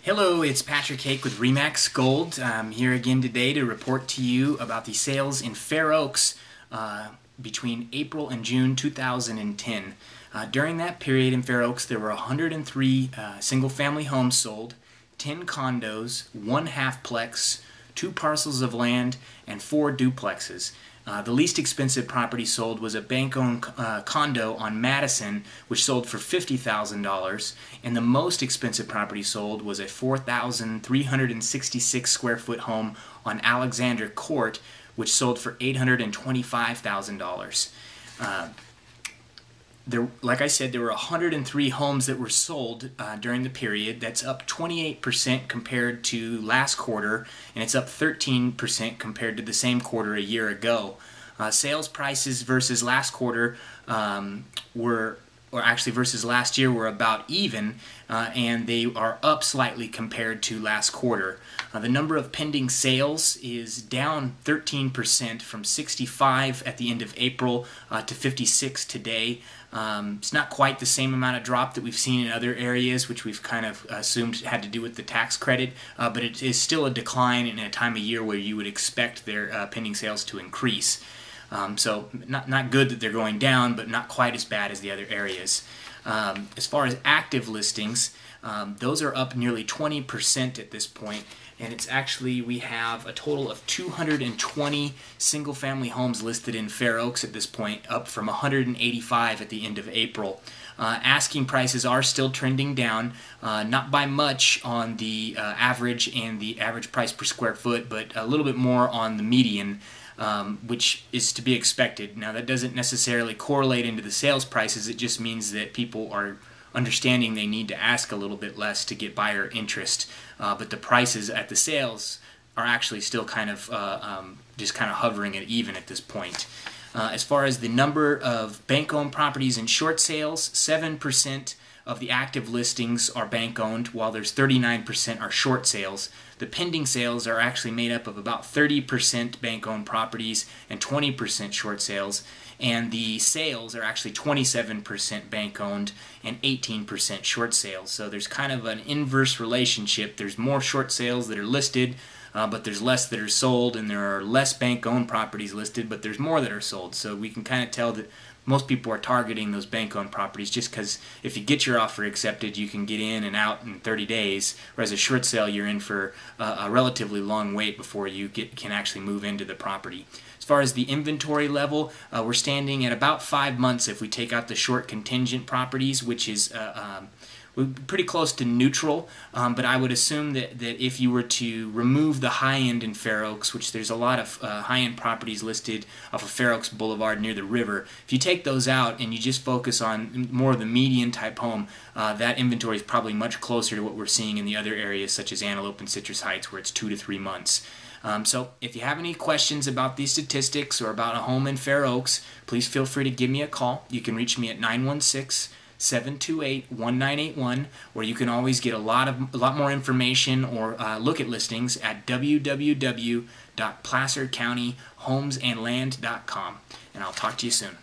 Hello, it's Patrick Hake with Remax Gold. I'm here again today to report to you about the sales in Fair Oaks between April and June 2010. During that period in Fair Oaks, there were 103 single-family homes sold, 10 condos, 1 halfplex, 2 parcels of land, and 4 duplexes. The least expensive property sold was a bank-owned condo on Madison, which sold for $50,000, and the most expensive property sold was a 4,366 square foot home on Alexander Court, which sold for $825,000. Like I said, there were 103 homes that were sold during the period. That's up 28% compared to last quarter, and it's up 13% compared to the same quarter a year ago. Sales prices versus last quarter versus last year were about even, and they are up slightly compared to last quarter. The number of pending sales is down 13% from 65 at the end of April to 56 today. It's not quite the same amount of drop that we've seen in other areas, which we've kind of assumed had to do with the tax credit, but it is still a decline in a time of year where you would expect their pending sales to increase. So not good that they're going down, but not quite as bad as the other areas. As far as active listings, those are up nearly 20% at this point, and it's actually, we have a total of 220 single-family homes listed in Fair Oaks at this point, up from 185 at the end of April. Asking prices are still trending down, not by much on the average and the average price per square foot, but a little bit more on the median, which is to be expected. Now, that doesn't necessarily correlate into the sales prices. It just means that people are understanding they need to ask a little bit less to get buyer interest, but the prices at the sales are actually still kind of just kind of hovering at even at this point. As far as the number of bank-owned properties in short sales, 7% of the active listings are bank-owned, while there's 39% are short sales. The pending sales are actually made up of about 30% bank-owned properties and 20% short sales, and the sales are actually 27% bank-owned and 18% short sales. So there's kind of an inverse relationship. There's more short sales that are listed, but there's less that are sold, and there are less bank-owned properties listed, but there's more that are sold. So we can kind of tell that most people are targeting those bank-owned properties just because if you get your offer accepted, you can get in and out in 30 days, whereas a short sale, you're in for a relatively long wait before you can actually move into the property. As far as the inventory level, we're standing at about 5 months if we take out the short contingent properties, which is we're pretty close to neutral, but I would assume that if you were to remove the high-end in Fair Oaks, which there's a lot of high-end properties listed off of Fair Oaks Boulevard near the river, if you take those out and you just focus on more of the median type home, that inventory is probably much closer to what we're seeing in the other areas such as Antelope and Citrus Heights, where it's 2 to 3 months. So if you have any questions about these statistics or about a home in Fair Oaks, please feel free to give me a call. You can reach me at 916-728-1981, or you can always get a lot more information or look at listings at www.placercountyhomesandland.com. And I'll talk to you soon.